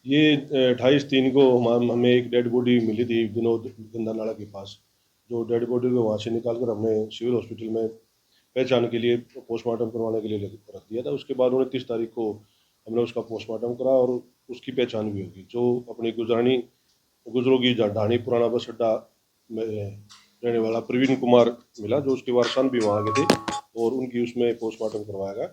ये 28/3 को हमें एक डेड बॉडी मिली थी विनोद गंदा नाला के पास। जो डेड बॉडी को वहाँ से निकाल कर हमने सिविल हॉस्पिटल में पहचान के लिए पोस्टमार्टम करवाने के लिए रख दिया था। उसके बाद 29 तारीख को हमने उसका पोस्टमार्टम करा और उसकी पहचान भी होगी। जो अपनी गुजरों की ढाणी पुराना बस अड्डा में रहने वाला प्रवीण कुमार मिला, जो उसके वारसान भी वहाँ गए थे और उनकी उसमें पोस्टमार्टम करवाया गया।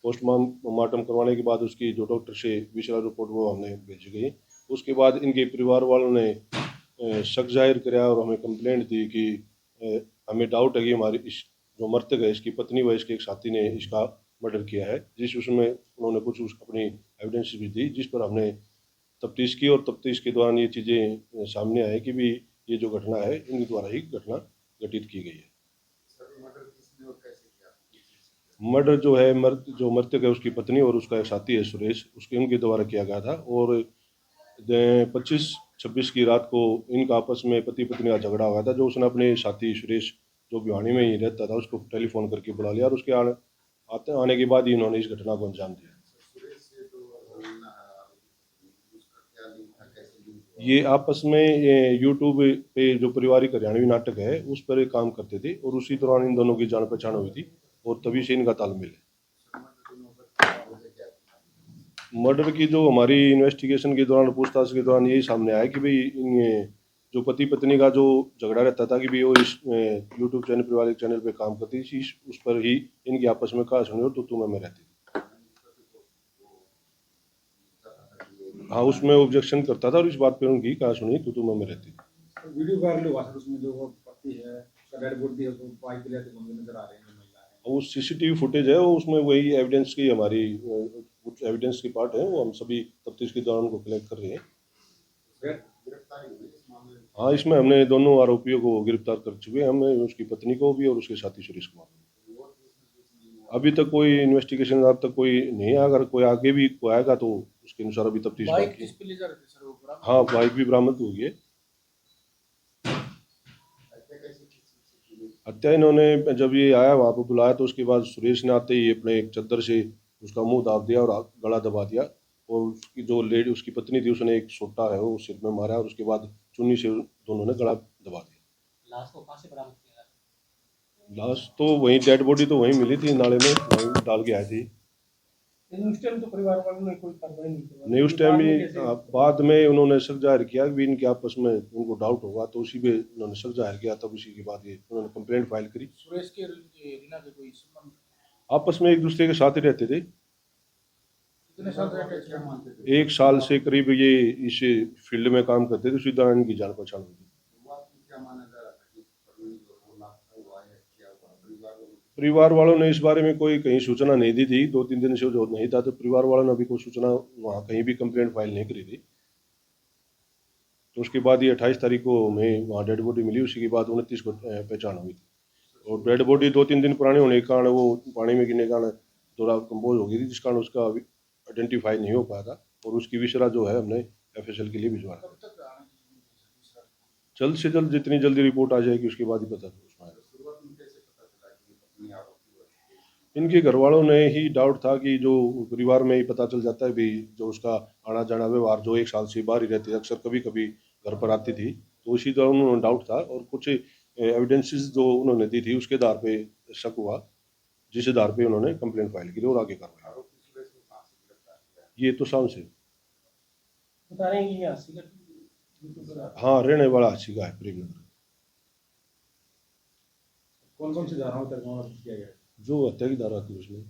पोस्टमार्टम करवाने के बाद उसकी जो डॉक्टर से विशेष रिपोर्ट वो हमने भेजी गई। उसके बाद इनके परिवार वालों ने शक जाहिर किया और हमें कंप्लेंट दी कि हमें डाउट है कि हमारी इस जो मृतक है इसकी पत्नी व इसके एक साथी ने इसका मर्डर किया है। जिस उसमें उन्होंने कुछ अपनी एविडेंस भी दी, जिस पर हमने तफ्तीश की और तफ्तीश के दौरान ये चीज़ें सामने आए कि भी ये जो घटना है इनके द्वारा ही घटना घटित की गई है। मर्डर जो है जो मृतक है उसकी पत्नी और उसका एक साथी है सुरेश, उसके उनके द्वारा किया गया था। और 25-26 की रात को इनका आपस में पति पत्नी का झगड़ा हुआ था। जो उसने अपने साथी सुरेश जो भिवानी में ही रहता था उसको टेलीफोन करके बुला लिया और उसके आने के बाद ही इन्होंने इस घटना को अंजाम दिया। ये आपस में यूट्यूब पे जो पारिवारिक हरियाणवी नाटक है उस पर काम करते थे और उसी दौरान इन दोनों की जान पहचान हुई थी और तभी से इनका तालमेल है। मर्डर की जो हमारी इन्वेस्टिगेशन के दौरान पूछताछ के दौरान यही सामने आया कि भाई ये जो पति पत्नी का जो झगड़ा रहता था कि भाई वो इस यूट्यूब चैनल पारिवारिक चैनल पे काम करती थी, उस पर ही इनकी आपस में कहा सुनी और तो तुम्हें में रहती थी। हाँ, उसमें ऑब्जेक्शन करता था और इस बात पे उनकी कहा सुनी तो तुम्हें में रहती थी। वीडियो वायरल हुआ सर, उसमें जो वो पति है उसका डेड बॉडी है वो बाइक पे लेते घूमते नजर आ रहे हैं महिला है। वो सीसीटीवी फुटेज है, वो उसमें वही एविडेंस की हमारी कुछ एविडेंस की पार्ट है, वो हम सभी तफ्तीश के दौरान को कलेक्ट कर रहे हैं। हाँ, इसमें हमने दोनों आरोपियों को गिरफ्तार कर चुके हैं, हमें उसकी पत्नी को भी और उसके साथी सुरेश कुमार को। अभी तक कोई इन्वेस्टिगेशन अब तक कोई नहीं है, अगर कोई आगे भी कोई आएगा तो उसके अनुसार अभी तफ्तीश बाकी है। हाँ, बाइक भी बरामद हुई है। हत्या इन्होंने जब ये आया वहाँ पर बुलाया तो उसके बाद सुरेश ने आते ही अपने एक चद्दर से उसका मुंह दाब दिया और गला दबा दिया। और उसकी जो लेडी उसकी पत्नी थी उसने एक सोटा है वो सिर में मारा और उसके बाद चुन्नी से दोनों ने गला दबा दिया। लाश को कहाँ से बरामद किया? लाश तो वहीं डेड बॉडी तो वहीं मिली थी, नाले में वहीं डाल के आए थे। उस टाइम तो परिवार वालों ने कोई कार्रवाई नहीं की। नहीं, उस टाइम ही बाद में उन्होंने शक जाहिर किया कि इनके आपस में उनको डाउट होगा तो उसी पे उन्होंने शक जाहिर किया, तब उसी के बाद ये उन्होंने कंप्लेंट फाइल करी। सुरेश के रीना के कोई संबंध आपस में एक दूसरे के साथ ही रहते थे। कितने साल रहे थे मानते थे? 1 साल से करीब ये इस फील्ड में काम करते थे, उसी दौरान इनकी जान पहचान हुई थी। परिवार वालों ने इस बारे में कोई कहीं सूचना नहीं दी थी, 2-3 दिन से जो नहीं था तो परिवार वालों ने अभी कोई सूचना वहाँ कहीं भी कंप्लेंट फाइल नहीं करी थी। तो उसके बाद ये 28 तारीख को हमें वहाँ डेड बॉडी मिली, उसी के बाद 29 को पहचान हुई थी। और डेड बॉडी 2-3 दिन पुराने होने के कारण वो पानी में गिरने के कारण थोड़ा कंपोज हो गई थी, जिस कारण उसका आइडेंटिफाई नहीं हो पाया था और उसकी विशरा जो है हमने FSL के लिए भिजवाया। जल्द से जल्द जितनी जल्दी रिपोर्ट आ जाएगी उसके बाद ही पता उसमें आएगा। इनके घर वालों ने ही डाउट था कि जो परिवार में ही पता चल जाता है भी जो उसका आना जाना व्यवहार जो 1 साल से बाहर ही रहती है, अक्सर कभी कभी घर पर आती थी, तो उसी दौरान उन्होंने डाउट था और कुछ एविडेंसेस जो उन्होंने दी थी उसके आधार पे शक हुआ, जिस आधार पे उन्होंने कंप्लेंट फाइल की और आगे कार्रवाई। ये तो शाम से बता रहे हैं कि ये 80 का हाँ रहने वाला हाथी का है प्रेमनगर। कौन कौन सी धाराओं तक मामला किया गया? जो हत्या की धारा थी उसमें